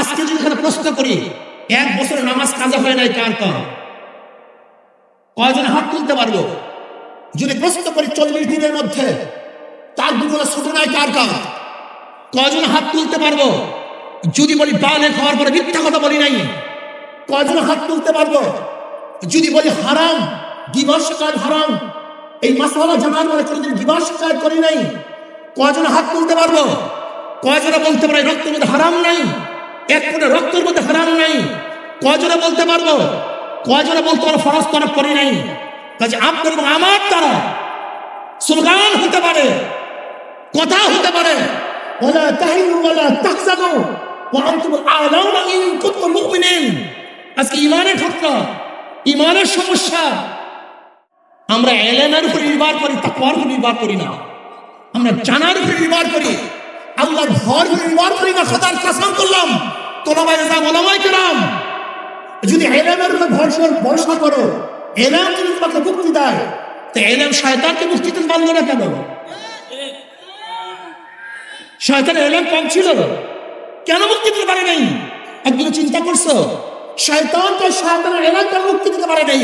আজকে যদি এখানে প্রশ্ন করি 1 বছরের নামাজ কাজা হয় নাই কার কার? কয়জন হাত তুলতে পারবো? যদি প্রশ্ন করি 40 দিনের মধ্যে তাকবীরগুলো ছুটে নাই কার কার? কয়জন হাত তুলতে পারবো? যদি বলি বালেগ হওয়ার পরে মিথ্যা কথা বলি নাই, কয়জন হাত তুলতে পারবো? যদি বলি হারাম, গিবত শিকায়ত হারাম, এই মাসআলা জানার পরে কোনোদিন গিবত শিকায়ত করি নাই, কয়জন হাত তুলতে পারবো? কয়জনে বলতে পারে রক্তের মধ্যে হারাম নাই, এক ফোঁটা রক্তের মধ্যে হারাম নাই? কয়জনে বলতে পারবো? কয়জনে বলতে পারবো ফরজ তরক করি নাই? কাজে আপনার এবং আমার দ্বারা স্লোগান হতে পারে, কথা হতে পারে, ওয়ালা তাহিনু ওয়ালা তাহজানু ওয়া আনতুমুল আ'লাউনা ইন কুনতুম মুমিনিন। আজকে ইমানের ঠকরা, ইমানের সমস্যা। আমরা ইলমের উপর নির্ভর করি, তাকওয়ার উপর নির্ভর করি না। আমরা জানার উপর নির্ভর করি, আল্লাহর ভয়ের উপর নির্ভর করি না। খোদার কসম করলাম, তোলাবায়ে যাম ওলামায়ে কেরাম, যদি ইলমের উপর ভরসা করো, ইলম যদি তোমাকে মুক্তি দেয়, তো ইলম শয়তানকে মুক্তি দিতে পারলো না কেন? শয়তানের ইলম কম ছিল, কেন মুক্তি দিতে পারে নাই? একদিন চিন্তা করছো? শয়তানকে শয়তানের ইলম কেন মুক্তি দিতে পারে নাই?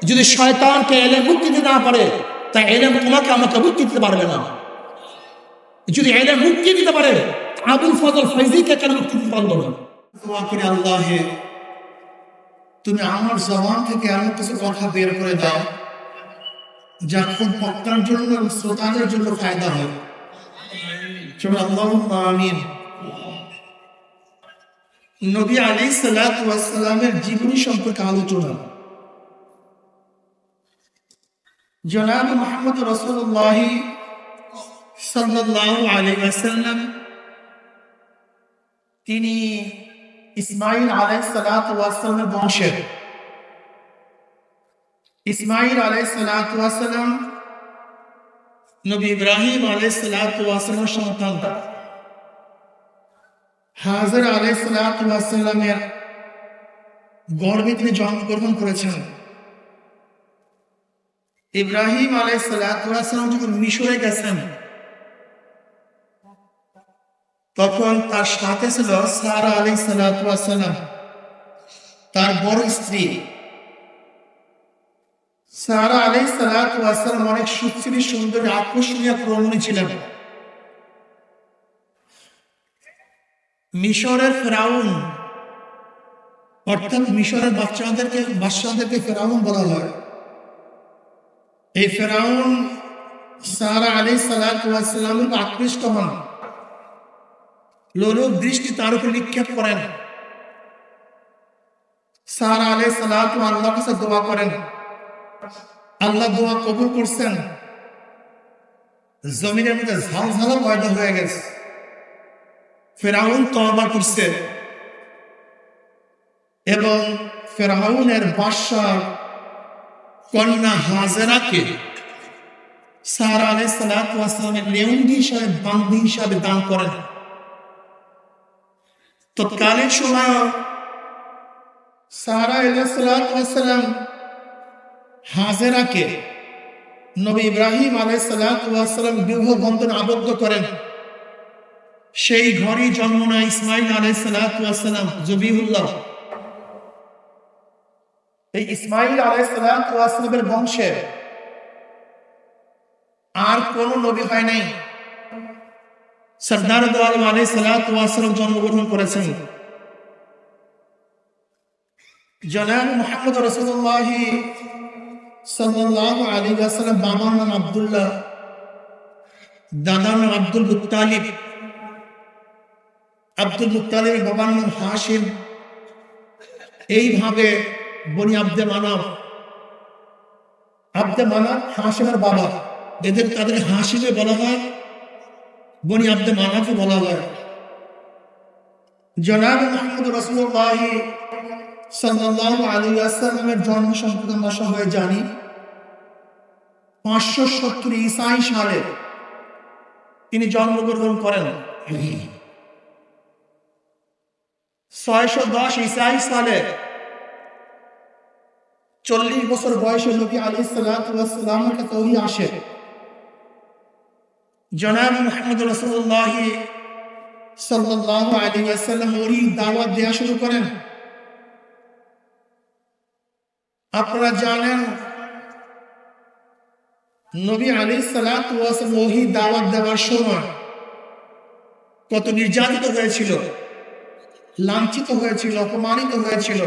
যদি শয়তানকে ইলম মুক্তি দিতে না পারে, তা ইলম তোমাকে আমাকে মুক্তি দিতে পারবে না। যদি ইলম মুক্তি দিতে পারে, আবুল ফজল ফয়জীকে কেন মুক্তি দিতে পারলো না? দোয়া করি, আল্লাহ তুমি আমার জবান থেকে এমন কিছু কথা বের করে দাও যা খুব বক্তার জন্য এবং শ্রোতাদের জন্য ফায়দা হয়। আল্লাহুম্মা আমিন। নবী আলাইহিস সালাতু ওয়াস সালামের জীবনী সম্পর্কে আলোচনা। জনাব মুহাম্মদ রাসূলুল্লাহ সাল্লাল্লাহু আলাইহি ওয়াসাল্লাম তিনি ইসমাঈল আলাইহিস সালাতু ওয়াস সালামের বংশের। ইসমাঈল আলাইহিস সালাতু ওয়াস সালাম নবী ইব্রাহিম আলাইহিস সালাতু ওয়াস সালামের সন্তান। হাজর আলাইহিস সালাতু ওয়াস সালামের গর্ভে তিনি জন্মগ্রহণ করেছেন। ইব্রাহিম আলাইহিস সালাতু ওয়াস সালাম যখন মিশরে গেছেন, তখন তার সাথে ছিল সারা আলাইহিস সালাতু ওয়াস সালাম, তার বড় স্ত্রী। সারা আলাইহিস সালাতু ওয়াস সালাম অনেক সুশ্রী, সুন্দরী, আকর্ষণীয় রমণী ছিলেন। মিশরের ফেরাউন, অর্থাৎ মিশরের বাদশাহদেরকে ফেরাউন বলা হয়। এই ফেরাউন সারা আলাইহিস সালাতু ওয়াস সালামের আকৃষ্ট হন, লোলুপ দৃষ্টি তার উপর নিক্ষেপ করেন। সারা আলাইহিস সালাতু আল্লাহর কাছে দোয়া করেন, আল্লাহ দোয়া কবুল করছেন। জমিনের মধ্যে ঝালঝালা পয়দা হয়ে গেছে। ফেরাউন তওবা করছে এবং ফেরাউনের বাদশাহ কন্যা হাজেরাকে সারা আলাইহিস সালাতু ওয়াস সালামের লেউন্ডি হিসাবে, বান্ধবী হিসাবে দান করেন। তৎকালীন সময় সারা আলাইহিস সালাতু ওয়াস সালাম হাজেরাকে নবী ইব্রাহিম আলাইহিস সালাতু ওয়াস সালাম বিবাহ বন্ধনে আবদ্ধ করেন। সেই ঘরেই জন্ম নেয় ইসমাঈল আলাইহিস সালাতু ওয়াস সালাম, জবিহুল্লাহ। এই ইসমাঈল আলাইহিস সালাতু ওয়াস সালামের বংশে আর কোন নবী হয় নাই। সরদার দো আলম আলাইহিস সালাতু ওয়াস সালাম জন্মগ্রহণ করেছেন। জনাব মুহাম্মদ রাসূলুল্লাহ সাল্লাল্লাহু আলাইহি ওয়াসাল্লাম বাবার নাম আব্দুল্লাহ, দাদার নাম আব্দুল মুত্তালিব। আব্দুল মুত্তালিবের বাবার নাম হাশিম। এইভাবে বনি আব্দে মানাফ, হাশিমের বাবা, তাদের হাশিমে বলা হয়, বনি আব্দে মানাফে বলা হয়। জনাব মুহাম্মদ রাসূলুল্লাহ সাল্লাল্লাহু আলাইহি ওয়াসাল্লামের জন্ম সম্পর্কে আমরা সবাই জানি। 570 ঈসাই সালে তিনি জন্মগ্রহণ করেন। 610 ঈসাই সালে 40 বছর বয়সে নবী আলাইহিস সালাতু ওয়াস সালামের কাছে ওহী আসে। জনাব মুহাম্মদ রাসূলুল্লাহ সাল্লাল্লাহু আলাইহি ওয়াসাল্লাম ওরই দাওয়াত দেওয়া শুরু করেন। আপনারা জানেন নবী আলাইহিস সালাতু ওয়াস সালাম ওহী দাওয়াত দেওয়ার সময় কত নির্যাতিত হয়েছিল, লাঞ্ছিত হয়েছিল, অপমানিত হয়েছিল।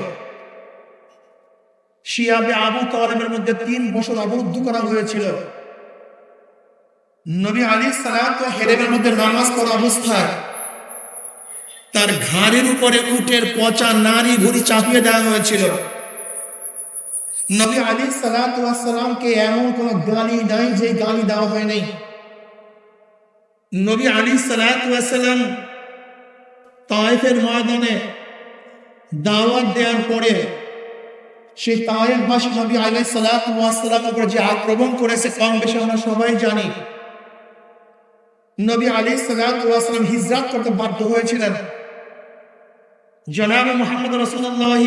শিয়াবে আবু তালেবের মধ্যে 3 বছর অবরুদ্ধ করা হয়েছিল। নবী আলাইহিস সালাতু হেরেমের মধ্যে নামাজ পড়া অবস্থায় তার ঘাড়ের উপরে উটের পচা নারী ভুঁড়ি চাপিয়ে দেওয়া হয়েছিল। নবী আলাইহিস সালাতু ওয়াস সালামকে এমন কোন গালি নাই যে গালি দেওয়া হয় নাই। নবী আলাইহিস সালাতু ওয়াস সালাম তায়েফের ময়দানে দাওয়াত দেওয়ার পরে সেই তায়েফবাসী নবী আলাইহিস সালাতু ওয়াস সালামের উপর যে আক্রমণ করেছে কম বেশি আমরা সবাই জানি। নবী আলাইহিস সালাতু ওয়াস সালাম হিজরত করতে বাধ্য হয়েছিলেন। জনাব মুহাম্মদ রাসূলুল্লাহ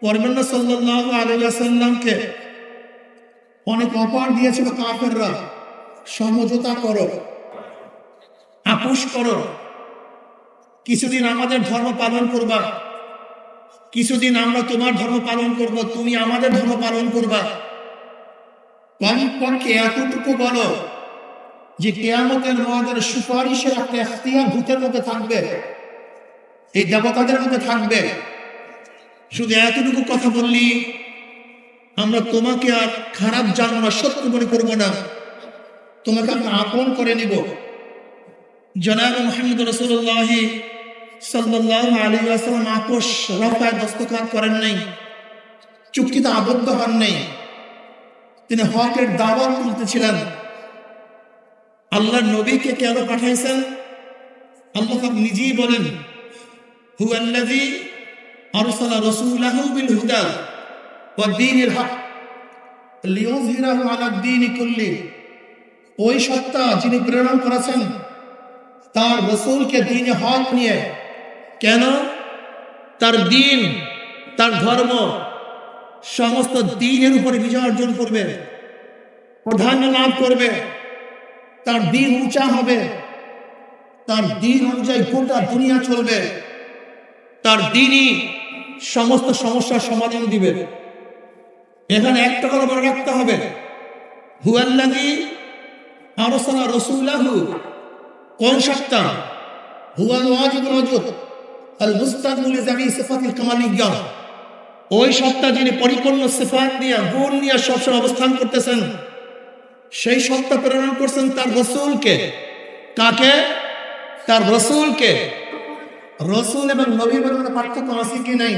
পরমান্না সাল্লাল্লাহু আলাইহি ওয়াসাল্লামকে অনেক অফার দিয়েছিল কাফেররা, সমঝোতা করো, আপোষ করো, কিছুদিন আমাদের ধর্ম পালন করবা, কিছুদিন আমরা তোমার ধর্ম পালন করব, তুমি আমাদের ধর্ম পালন করবা। কমপক্ষে এতটুকু বলো যে কিয়ামতের ময়দানে সুপারিশের একটা ইখতিয়ার ভূতের মধ্যে থাকবে, এই দেবতাদের মধ্যে থাকবে। শুধু এতটুকু কথা বললি আমরা তোমাকে আর খারাপ জানবো না, সত্য মনে করবো না, তোমাকে আমরা আপন করে নিব। জনাব মুহাম্মদ রাসূলুল্লাহ সাল্লাল্লাহু আলাইহি ওয়াসাল্লাম আপোষ রফায় দস্তখত করেন নাই, চুক্তিতে আবদ্ধ হন নাই। তিনি হকের দাওয়াত তুলতেছিলেন। আল্লাহর নবীকে কেন পাঠাইছেন? আল্লাহ নিজেই বলেন, হুয়াল্লাযী আরসালা রাসূলাহু বিল হুদা ওয়া দীনিল হক লিইয়ুযহিরাহু আলাদ দীনি কুল্লি। ওই সত্তা যিনি প্রেরণ করেছেন তার রাসূলকে দ্বীনে হক নিয়ে। কেন? তার দ্বীন, তার ধর্ম সমস্ত দ্বীনের উপরে বিজয় অর্জন করবে, প্রাধান্য লাভ করবে, তার দ্বীন উঁচা হবে, তার দ্বীন অনুযায়ী গোটা দুনিয়া চলবে, তার দ্বীনই সমস্ত সমস্যার সমাধান দিবে। এখানে একটা কথা মনে রাখতে হবে, হুয়াল্লাযী আরসালা রাসূলাহু, কোন সত্তা? হুয়াল ওয়াজিবুল ওয়াজুদ আল মুস্তাদমুল লিজামি সিফাতিল কামালিয়্যাহ। ওই সত্তা যিনি পরিপূর্ণ সিফাত নিয়ে, গুণ নিয়ে সবসময় অবস্থান করতেছেন। সেই সত্তা প্রেরণ করছেন তার রাসূলকে। কাকে? তার রাসূলকে। রাসূল এবং নবীর মধ্যে কোনো পার্থক্য আছে কি নাই?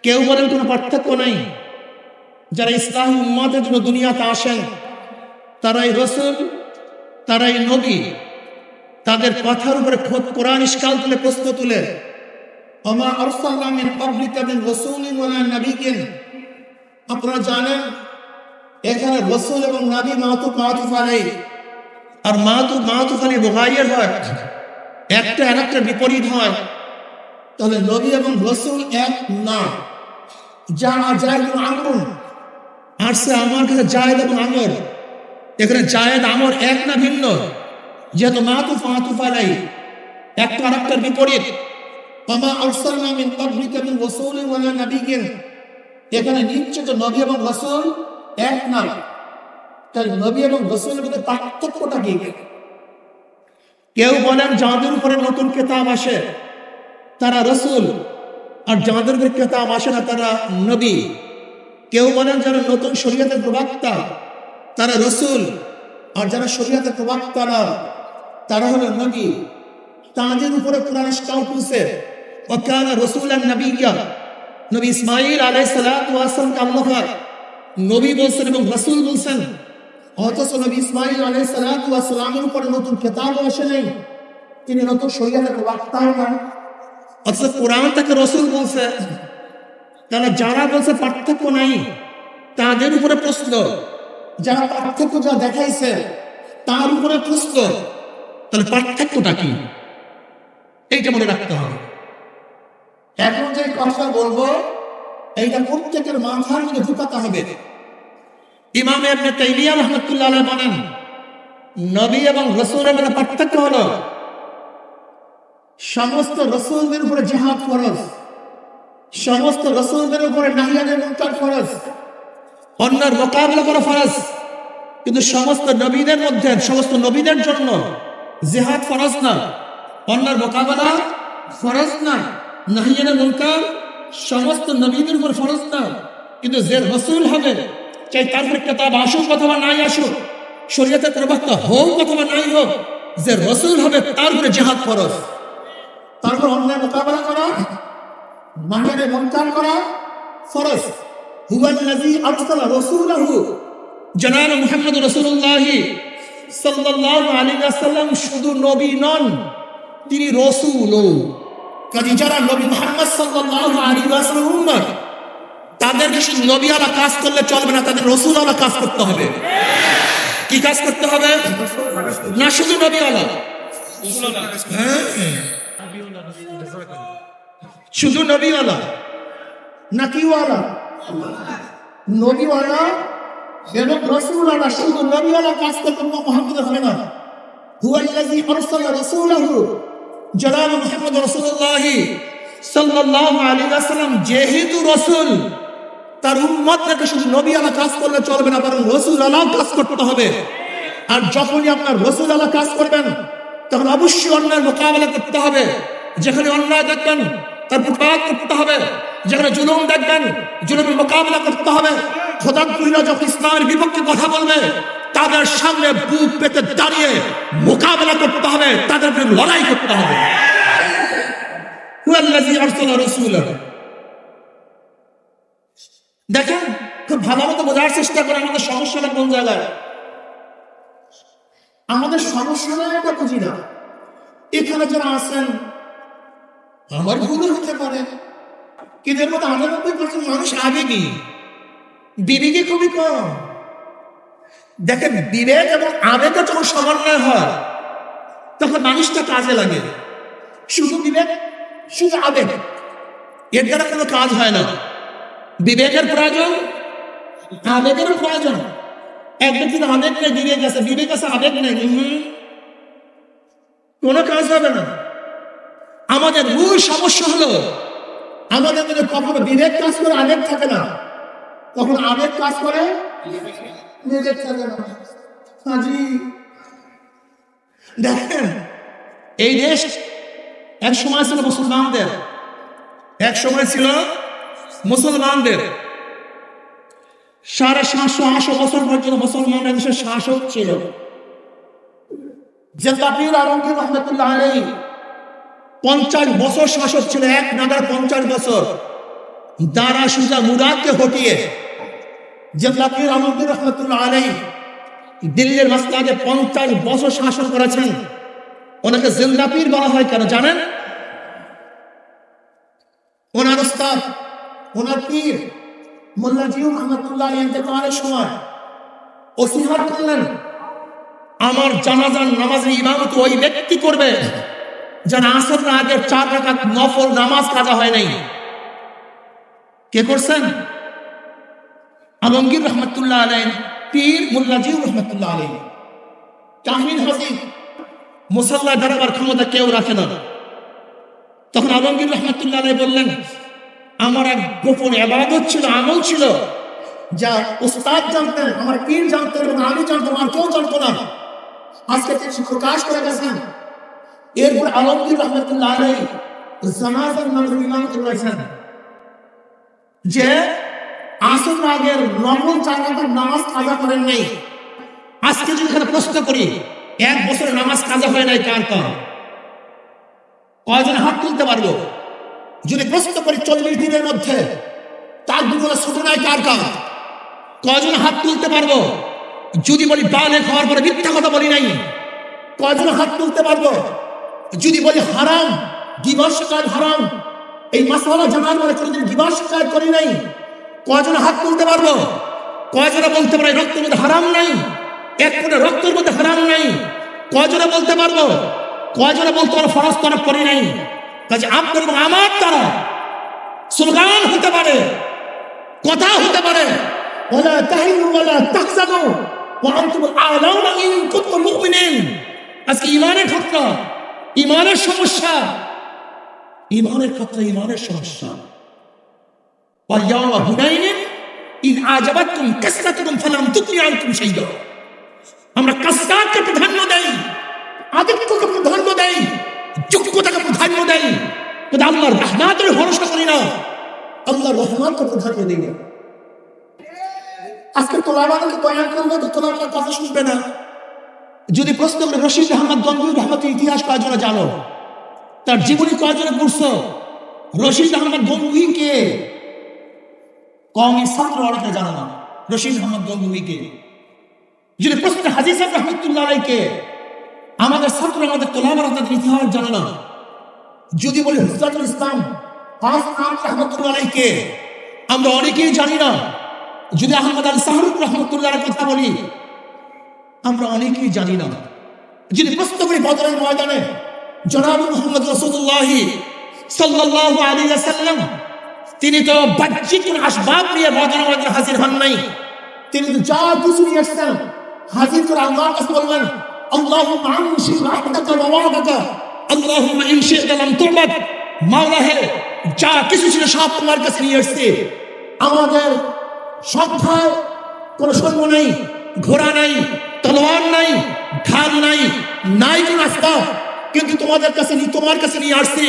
কেউ বলেন কোনো পার্থক্য নাই। যারা ইসলামী উম্মতের জন্য দুনিয়াতে আসেন তারাই রাসূল, তারাই নবী। তাদের কথার উপরে খোদ কোরআন ইশকাল তুলে, প্রশ্ন তুলে, ওমা আরসালনা মিন ক্বাবলিকা মিন রাসূলিন ওয়ালা নাবিয়্যিন। আপনারা জানেন এখানে রাসূল এবং নবী মাতুফ আলাইহি, আর মাতুফ আলাইহি মুগায়্যার হয়, একটা আরেকটার বিপরীত হয়। তাহলে নবী এবং রাসূল এক না। যা জায়েদ এবং আমর আসছে আমার কাছে, জায়েদ এবং আমর, এখানে জায়েদ আমর এক না ভিন্ন? যেহেতু মাতুফ আলাইহি, একটা আরেকটার বিপরীত। ওমা আরসালনা মিন ক্বাবলিকা মিন রাসূলিন ওয়ালা নাবিয়্যিন, এখানে নিশ্চিত নবী এবং রাসূল এক না। তাই নবী এবং রাসূলের মধ্যে পার্থক্যটা কি? কেউ বলেন যাদের উপরে নতুন কিতাব আসে তারা রাসূল, আর যাদের উপরে কিতাব আসে না তারা নবী। কেউ বলেন যারা নতুন শরীয়তের প্রবক্তা তারা রাসূল, আর যারা শরীয়তের প্রবক্তা না তারা হলো নবী। তাদের উপরে কোরআন ইশকাল করছে, ওয়া কানা রাসূলান নাবিয়্যা। নবী ইসমাঈল আলাইহিস সালাতু ওয়াস সালাম আল্লাহ পাক নবী বলছেন এবং রাসূল বলছেন। অথচ নবী ইসমাঈল আলাইহিস সালাতু ওয়াস সালামের উপরে নতুন কিতাব আসে নাই, তিনি নতুন শরীয়তের প্রবক্তাও না, অথচ কোরআন তাকে রাসূল বলছে। তাহলে যারা বলছে পার্থক্য নাই তাদের উপরে প্রশ্ন, যারা পার্থক্য যা দেখাইছে তার উপরে প্রশ্ন। তাহলে পার্থক্যটা কি? এইটা মনে রাখতে হবে। এখন যে কথা বলবো এইটা প্রত্যেকের মাথার মধ্যে ঢুকাতে হবে। ইমাম ইবনে তাইমিয়া রাহমাতুল্লাহ আলাইহি বলেন, নবী এবং রাসূলের মধ্যে পার্থক্য হলো সমস্ত রাসূলদের উপরে জিহাদ ফরজ, সমস্ত রাসূলদের উপরে নাহি আনিল মুনকার ফরজ, অন্যের মোকাবিলা করা ফরজ। কিন্তু সমস্ত নবীদের মধ্যে, সমস্ত নবীদের জন্য জিহাদ ফরজ না, অন্যের মোকাবিলা ফরজ না, নাহি আনিল মুনকার সমস্ত নবীদের উপর ফরজ না। কিন্তু যে রাসূল হবে, চাই তার উপরে কিতাব আসুক অথবা নাই আসুক, শরীয়তের প্রবক্তা হোক অথবা নাই হোক, যে রাসূল হবে তার উপরে জিহাদ ফরজ। তারপর অন্যায় মোকাবেলা করা, মাহিরে মুনকার করা ফরজ। হুয়াল্লাযী আরসালা রাসূলাহু, জনাব মুহাম্মদ রাসূলুল্লাহ সাল্লাল্লাহু আলাইহি ওয়াসাল্লাম শুধু নবী নন, তিনি রাসূলও। কাজে যারা নবী মুহাম্মদ সাল্লাল্লাহু আলাইহি ওয়াসাল্লাম উম্মত, তাদেরকে শুধু নবী আলা কাজ করলে চলবে না, তাদের রাসূল আলা কাজ করতে হবে। কি কাজ করতে হবে? না শুধু নবী আলা, শুধু নবীওয়ালা না কিওয়ালা? নবীওয়ালা এবং রাসূলওয়ালা, শুধু নবীওয়ালা কাজ করতে মুহাম্মদের হবে না। হুয়াল্লাযী আরসালা রাসূলাহু, জনাব মুহাম্মদ রাসূলুল্লাহ সাল্লাল্লাহু আলাইহি ওয়াসাল্লাম যেহেতু রাসূল, তার উম্মতকে শুধু নবীওয়ালা কাজ করলে চলবে না, বরং রাসূলওয়ালা কাজ করতে হবে। আর যখনই আপনার রাসূলওয়ালা কাজ করবেন, তখন অবশ্যই অন্যায়ের মোকাবেলা করতে হবে। যেখানে অন্যায় দেখবেন তার প্রতিবাদ করতে হবে, যেখানে জুলুম দেখবেন জুলুমের মোকাবেলা করতে হবে। খোদাবুল্লাহ যখন ইসলামের বিপক্ষে কথা বলবে, তাদের সামনে বুক পেতে দাঁড়িয়ে মোকাবেলা করতে হবে, তাদের বিরুদ্ধে লড়াই করতে হবে। হুয়াল্লাযী আরসালা রাসূলাহু। দেখেন, খুব ভালো মতো বোঝার চেষ্টা করে আমাদের সমস্যাটা কোন জায়গায়। আমাদের সমস্যাটা এটা বুঝি না। এখানে যারা আছেন, আমার ভুল হতে পারে, কিন্তু এর মধ্যে ৯৮% মানুষ আবেগী, বিবেকে খুবই কম। দেখেন, বিবেক এবং আবেগের যখন সমন্বয় হয়, তখন মানুষটা কাজে লাগে। শুধু বিবেক, শুধু আবেগ, এর দ্বারা কোনো কাজ হয় না। বিবেকের প্রয়োজন, আবেগেরও প্রয়োজন। এক ব্যক্তির আবেগ নেই, বিবেক আছে, বিবেক আছে, আবেগ নেই, কোনো কাজ হবে না। আমাদের মূল সমস্যা হলো আমাদের মধ্যে কখনো বিবেক কাজ করে, আবেগ থাকে না। কখন আবেগ কাজ করে, বিবেক থাকে না। হাজি দেখেন, এই দেশ এক সময় ছিল মুসলমানদের, এক সময় ছিল মুসলমানদের। ৭৫০-৮০০ বছর পর্যন্ত মুসলমানরা দেশের শাসক ছিল। জেলদাপির আলমগীর রহমতুল্লাহ আলাইহি ৫০ বছর শাসক ছিল, এক নাগার ৫০ বছর। দারা সুজা মুরাদকে হটিয়ে জেলদাপির আলমগীর রহমতুল্লাহ আলাইহি দিল্লির মাসনাদে ৫০ বছর শাসন করেছেন। ওনাকে জেলদাপির বলা হয় কেন জানেন? ওনার উস্তাদ, ওনার পীর মোল্লা জিয়াউর রহমতুল্লাহ আলাইহি ইন্তেকালের সময় ওসিয়ত করলেন, আমার জানাজার নামাজের ইমামত ওই ব্যক্তি করবে যারা আসরের আগে ৪ রাকাত নফল নামাজ কাজা হয় নাই। কে করছেন? আলমগীর রহমতুল্লাহ আলাইহি পীর মোল্লা জিয়াউর রহমতুল্লাহ আলাইহি। কাহিল হাজির মুসাল্লায় দাঁড়াবার ক্ষমতা কেউ রাখে না। তখন আলমগীর রহমতুল্লাহ আলাইহি বললেন, আমার এক গোপন ইবাদত ছিল, আমল ছিল, যা উস্তাদ জানতেন, আমার পীর জানতেন এবং আমি জানতাম, আর কেউ জানতো না। আজকে তিনি প্রকাশ করে গেছেন। এরপর আলমগীর রহমতুল্লাহ আলাইহি জানাজার নামাজের ইমামতি করেছেন, যে আসর আগের নফল ৪ রাকাত নামাজ কাজা করেন নাই। আজকে যদি এখানে প্রশ্ন করি, ১ বছরের নামাজ কাজা হয় নাই কার কার? কয়জন হাত তুলতে পারবো? যদি প্রশ্ন করি ৪০ দিনের মধ্যে তাকবীরুল ছুটে নাই কার কার? কয়জন হাত তুলতে পারবো? যদি বলি বালেগ হওয়ার পরে মিথ্যা কথা বলি নাই, কয়জন হাত তুলতে পারবো? যদি বলি হারাম, গীবত শিকায়ত হারাম, এই মাসআলা জানার পরে কোনদিন গীবত শিকায়ত করি নাই, কয়জন হাত তুলতে পারবো? কয়জনে বলতে পারে রক্তের মধ্যে হারাম নাই, এক ফোঁটা রক্তের মধ্যে হারাম নাই? কয়জনে বলতে পারবো? কয়জনে বলতে পারো ফরজ তরফ করি নাই? কাজে আপনার এবং আমার দ্বারা স্লোগান হতে পারে, কথা হতে পারে, ওয়ালা তাহিনু ওয়ালা তাহজানু ওয়া আনতুমুল আ'লাউনা ইন কুনতুম মুমিনিন। আজকে ইমানের ঘটনা, ইমানের সমস্যা, ইমানের ক্ষেত্রে ইমানের সমস্যা। ওয়ায়াওমা হুনাইনিন ইয আজাবাতকুম কাসরাতুকুম ফালাম তুগনি আনকুম শাইআ। আমরা কাসরাতকে প্রাধান্য দেই, আধিক্যকে প্রাধান্য দেই, যোগ্যতাকে প্রাধান্য দেই, কিন্তু আল্লাহর রহমতের ভরসা করি না, আল্লাহর রহমতকে প্রাধান্য দিই না। আজকে তোলাবানকে বয়ান করবো তো তোলাবানের কথা শুনবে না। যদি প্রশ্ন করে রশিদ আহমদ গঙ্গুই রহমতের ইতিহাস কয়জনে জানো, তার জীবনী কয়জনে পড়ছো? রশিদ আহমদ গঙ্গুই কে? কওমি ছাত্র অনেকে জানে না রশিদ আহমদ গঙ্গুই কে। যদি প্রশ্ন হাজী সাহেব রহমতুল্লাহ আলাইহি, আমাদের ছাত্র আমাদের তোলাবার তাদের ইতিহাস জানে না। যদি বলি হুজরাতুল ইসলাম রহমতুল্লাহ আলাইহি, আমরা অনেকেই জানি না। যদি আহমদ আল সাহরুক রহমতুল্লাহর কথা বলি, আমরা অনেকেই জানি না। যদি প্রশ্ন করি বদরের ময়দানে জনাব মুহাম্মদ রাসূলুল্লাহ সাল্লাল্লাহু আলাইহি ওয়াসাল্লাম, তিনি তো বাহ্যিক আসবাব নিয়ে বদরের ময়দানে হাজির হন নাই, তিনি তো যা কিছু নিয়ে আসছেন হাজির করে আল্লাহর কাছে বললেন, আল্লাহুম্মা আনশি রাহমাতাকা ওয়া ওয়াদাকা, আল্লাহুম্মা ইন শি'তা লাম তু'বাদ। মাওলা হে, যা কিছু ছিল সব তোমার কাছে নিয়ে আসছে। আমাদের সত্তায় কোনো সৈন্য নেই, ঘোড়া নাই, তলোয়ার নাই, ঢাল নাই, নাই কোনো আসবাব, কিন্তু তোমাদের কাছে তোমার কাছে নিয়ে আসছি।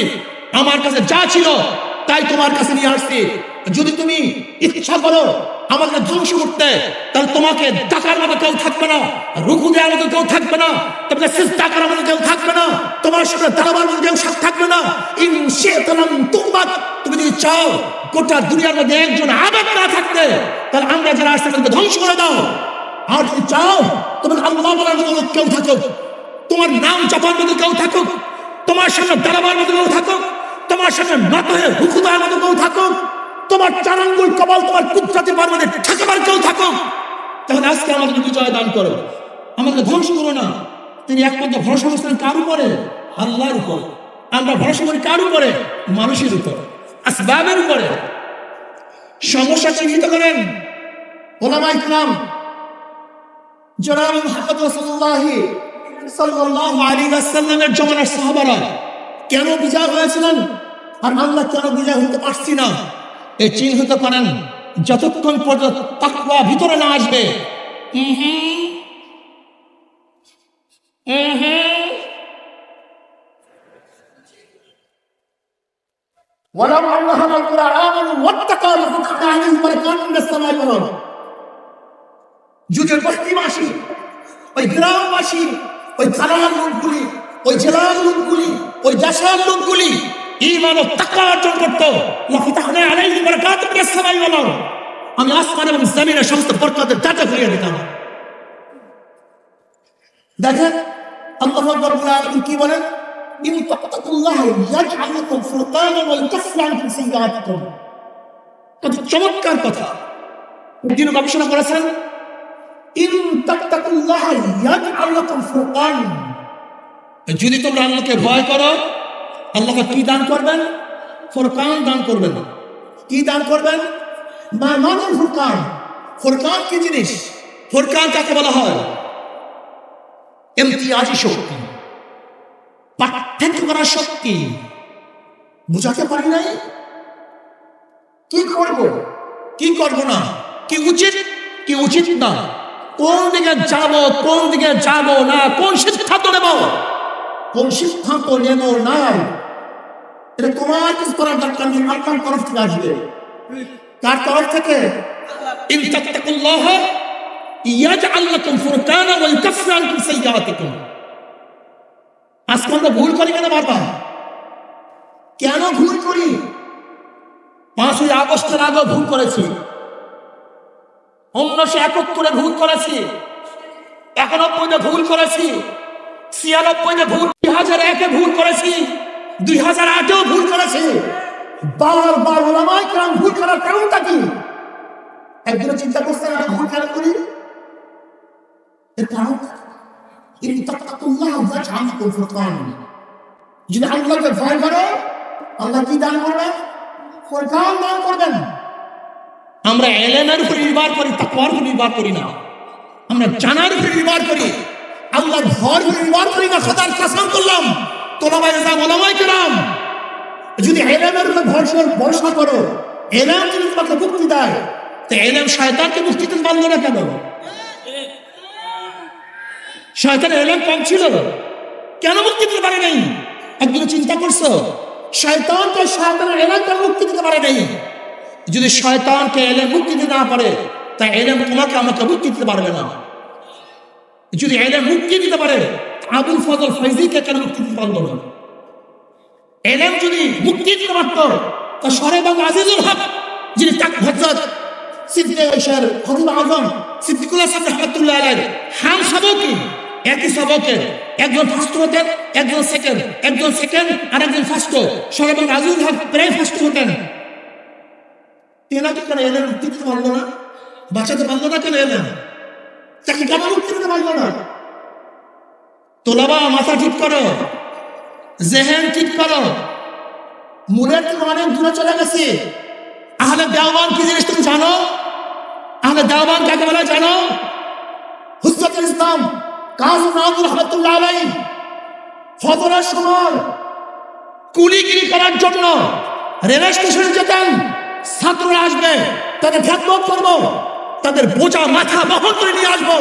আমার কাছে যা ছিল তাই তোমার কাছে নিয়ে আসছি। যদি তুমি ইচ্ছা করো আমাকে ধ্বংস করতে, তাহলে তোমাকে ডাকার মতো কেউ থাকবে না, রুকু দেওয়ার মতো কেউ থাকবে না, তোমাকে সিজদা করার মতো কেউ থাকবে না, তোমার সাথে দাঁড়াবার মতো কেউ থাকবে না। ইন শি'তা লাম তু'বাদ, তুমি যদি চাও গোটা দুনিয়ার মধ্যে একজন আবেদ না থাকতে, তাহলে আমরা যারা আসছে তাদেরকে ধ্বংস করে দাও। আর যদি চাও তোমার আল্লাহ বলার মতো কেউ থাকুক, তোমার নাম জপার মতো কেউ থাকুক, তোমার সামনে দাঁড়াবার মতো কেউ থাকুক, তোমার সামনে নত হয়ে রুকু দেওয়ার মতো কেউ থাকুক, তোমার চার আঙ্গুল কপাল তোমার কুদরতি পার্বতে ঠেকাবার কেউ থাকুক, তাহলে আজকে আমাদের বিজয় দান করো, আমাদের ধ্বংস করো না। তিনি একমাত্র ভরসা করছেন কার উপরে? আল্লাহর উপর। আমরা ভরসা করি কার উপরে? মানুষের উপর, আসবাবের উপরে। সমস্যা চিহ্নিত করেন ওলামায়ে কিরাম। জনাব মুহাম্মদ রাসূলুল্লাহ সাল্লাল্লাহু আলাইহি ওয়াসাল্লামের জামানার সাহাবারা কেন বিজয় হয়েছিলেন আর আমরা কেন বিজয় হতে পারছি না, এই চিহ্নিত করেন। যতক্ষণ পর্যন্ত তাকওয়া ভিতরে না আসবে, ওয়ালাউ আল্লাহুল কুরআন আমানু ওয়াত্তাকাউ লাফাতাহনা আলাইহিম বারাকাতুম মিনাস সামাই ওয়াল আরদ। যুগের বস্তিবাসী, ওই গ্রামবাসী, ওই থানার লোকগুলি, ওই জেলার লোকগুলি, ওই দেশের লোকগুলি ঈমান ও তাকওয়া অর্জন করত, লাফাতাহনা আলাইহিম বারাকাতুম মিনাস সামাই ওয়াল আরদ, আমি আসমান এবং জমিনের সমস্ত বরকতের দরজা খুলে দিতাম। দেখেন আল্লাহ রাব্বুল আলামিন কি বলেন, ইন তাত্তাকুল্লাহ ইয়াজআল লাকুম ফুরকানান ওয়া ইউকাফির আনকুম সাইয়্যাতিকুম। কত চমৎকার কথা। যিনি গবেষণা করেছেন, ইন তাত্তাকুল্লাহ ইয়াজআল লাকুম ফুরকান, যদি তোমরা আল্লাহকে ভয় করো, আল্লাহকে কি দান করবেন? ফুরকান দান করবেন। কি দান করবেন? মা মানে ফুরকান। ফুরকান কি জিনিস? ফুরকান কাকে বলা হয়? ইমতিয়াজি শক্তি, পার্থক্য করার শক্তি। বুঝাতে পারি নাই? কি করব, কি করব না, কি উচিত, কি উচিত না, কোন দিকে যাব, কোন দিকে যাব না, কোন সিদ্ধান্ত নেব, কোন সিদ্ধান্ত নেব না, এটা তোমার কিছু করার দরকার নেই, আল্লাহর তরফ থেকে আসবে। কার তরফ থেকে? ইন তাত্তাকুল্লাহ ইয়াজআল লাকুম ফুরকানা ওয়া ইউকাফির আনকুম সাইয়্যাতিকুম। আজকে আমরা ভুল করি কেন বারবার? কেন ভুল করি? 5ই আগস্টের আগে ভুল করেছি, 1971 ভুল করেছি, 91 ভুল করেছি, 96 ভুল, 2001 ভুল করেছি, 2008 ভুল করেছি। বারবার ওলামায়ে কিরাম ভুল করার কারণটা কি? একদিন চিন্তা করছেন আমরা ভুল কেন করি? এর কারণ ইন তাত্তাকুল্লাহ ইয়াজআল লাকুম ফুরকান। যদি আল্লাহকে ভয় করো, আল্লাহ কি দান করবেন? ফুরকান দান করবেন। আমরা ইলমের উপর নির্ভর করি, তাকওয়ার উপর নির্ভর করি না। আমরা জানার উপর নির্ভর করি, আল্লাহর ভয়ের উপর নির্ভর করি না। খোদার কসম করলাম, তোলাবায়ে ইসলাম ওলামায়ে কিরাম যদি এলেমের উপর ভরসা করো, এলেম যদি তোমাকে মুক্তি দেয়, তো এলেম শয়তানকে মুক্তি দিতে পারলো না কেন? শয়তানের এলেম কম ছিল, কেন মুক্তি দিতে পারে নাই? একদিন চিন্তা করছো শয়তানকে শয়তানের এলেম কেন মুক্তি দিতে পারে নাই? যদি শয়তানকে এলেম মুক্তি দিতে না পারে, তা এলেম তোমাকে আমাকে মুক্তি দিতে পারবে না। যদি এলেম মুক্তি দিতে পারে, আবুল ফজল ফৈজিকে কেন মুক্তি দিতে পারলো না? এলেম যদি মুক্তি দিতে পারত, তা সরেবাগ আজিজুল হক যিনি হযরত সিদ্দিকের খতিব আজম সিদ্দিকুল হাসান রাহমাতুল্লাহ আলাইহি হাম সাবকি একই সবকে একজন ফার্স্ট হতেন, একজন সেকেন্ড আর একজন ফার্স্ট। সরেবাগ আজিজুল হক প্রায় ফার্স্ট হতেন। তেনাকে কেন এলেম মুক্তি দিতে পারলো না? বাঁচাতে পারলো না কেন এলেম? তাকে কেন মুক্তি দিতে পারলো না? তোলাবা মাথা ঠিক করো, জেহেন ঠিক করো। মূলের থেকে অনেক দূরে চলে গেছে। আহলে দেওবান কি জিনিস তুমি জানো? আহলে দেওবান কাকে বলে জানো? হুজ্জাতুল ইসলাম কাজী নওয়াজ রাহমাতুল্লাহ আলাইহি ফজরের সময় কুলিগিরি করার জন্য রেল স্টেশনে যেতেন। ছাত্ররা আসবে, তাদের খেদমত করবো, তাদের বোঝা মাথা বহন করে নিয়ে আসবো।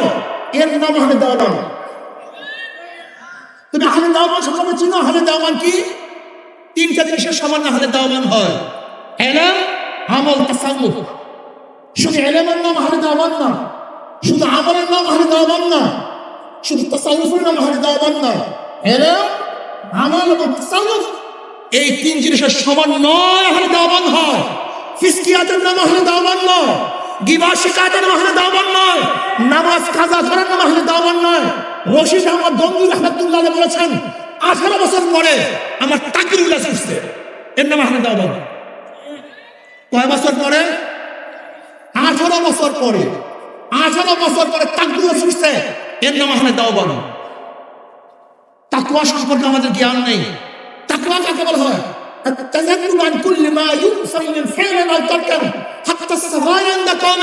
এর নাম আহলে দেওবান। তুমি আহলে দেওবান সম্পর্কে চিনো? আহলে দেওবান কি? তিনটা জিনিসের সামান্য আহলে দেওবান হয়: ইলম, আমল, তাসাউফ। শুধু ইলমের নাম আহলে দেওবান না, শুধু আমলের নাম আহলে দেওবান না, শুধু তাসাউফের নাম আহলে দেওবান না। ইলম, আমল এবং তাসাউফ এই তিন জিনিসের সমন্বয় আহলে দেওবান হয়। ফিসকিয়াতের নাম আহলে দেওবান নয়, গিবত শিকায়তের নাম আহলে দেওবান নয়, নামাজ কাজা করার নাম আহলে দেওবান নয়। রশিদ আহমদ গঙ্গুই রাহমাতুল্লাহ আলাইহি বলেছেন, 18 বছর পরে আমার তাকবীরুল্লাহ শিখছে, এর নাম আহলে দেওবান। কয় বছর পরে? 18 বছর পরে। 18 বছর পরে তাকবীরুল্লাহ শিখছে, এর নাম আহলে দেওবান। তাকওয়া সম্পর্কে আমাদের জ্ঞান নেই। তাকওয়া কাকে বলা হয়? التذكر عن كل ما ينفر من فعل او ترك حتى الصغائر عند قوم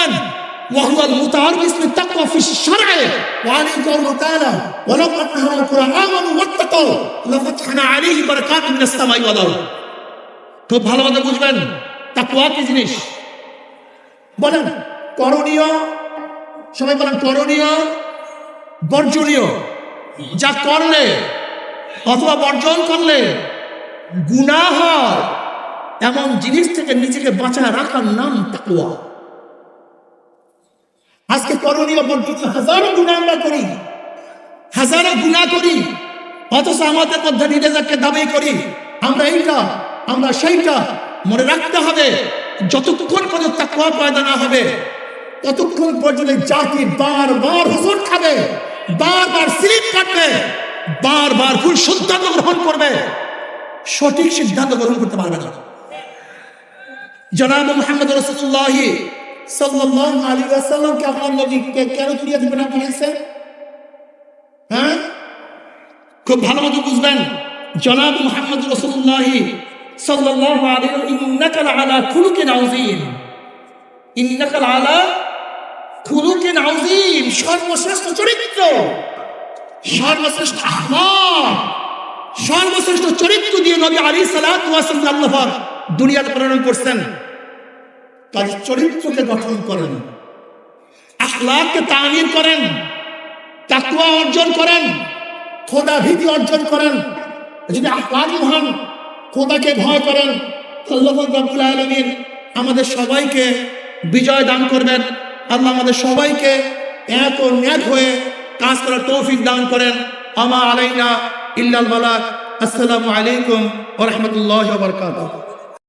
وهو المتعارف باسم التقوى في الشرع. وعليه قوله تعالى ولو ان اهل القرى امنوا واتقوا لفتحنا عليه بركات من السماء والارض. খুব ভালোভাবে বুঝবেন তাকওয়া কি জিনিস। বলেন করণীয়, সবাই বলেন করণীয়, বর্জনীয়। যা করলে অথবা বর্জন করলে গুনাহ হয়, এমন জিনিস থেকে নিজেকে বাঁচায় রাখার নাম তাকওয়া। আজকে করণীয় বর্জনীয় হাজারো গুনাহ আমরা করি, হাজারো গুনাহ করি, অথচ আমাদের মধ্যে নিজেদেরকে দাবি করি আমরা এইটা আমরা সেইটা। মনে রাখতে হবে যতক্ষণ পর্যন্ত তাকওয়া পয়দা না হবে, ততক্ষণ পর্যন্ত জাতি বারবার হোঁচট খাবে, বারবার স্লিপ কাটবে, বারবার ভুল সিদ্ধান্ত গ্রহণ করবে, সঠিক সিদ্ধান্ত গ্রহণ করতে পারবে না। জনাব মুহাম্মদ রাসূলুল্লাহ সাল্লাল্লাহু আলাইহি ওয়াসাল্লামকে আপনার নবীকে কেন দুনিয়া থেকে পাঠিয়েছেন? হ্যাঁ, খুব ভালো মতো বুঝবেন। জনাব মুহাম্মদ রাসূলুল্লাহ সাল্লাল্লাহু আলাইহি ওয়া সাল্লাম ইন্নাকা আলা খুলুকিন আযীম, ইন্নাকা আলা খুলুকিন আযীম, সর্বশ্রেষ্ঠ চরিত্র, সর্বশ্রেষ্ঠ আখলাক, সর্বশ্রেষ্ঠ চরিত্র দিয়ে নবী আলাইহিস সালাতু ওয়াস সালাম আল্লাহ পাক দুনিয়াতে প্রেরণ করছেন। তার চরিত্রকে গঠন করেন, আখলাককে তামির করেন, তাকওয়া অর্জন করেন, খোদা ভীতি অর্জন করেন। যদি আখলাক হন, খোদাকে ভয় করেন, আল্লাহ রাব্বুল আলামিন আমাদের সবাইকে বিজয় দান করবেন। আল্লাহ আমাদের সবাইকে এক ও ন্যাক হয়ে কাজ করার তৌফিক দান করেন। আমা আলাইনা ইল্লাল বালাগ। আসসালামু আলাইকুম ওয়া রাহমাতুল্লাহি ওয়া বারাকাতুহু।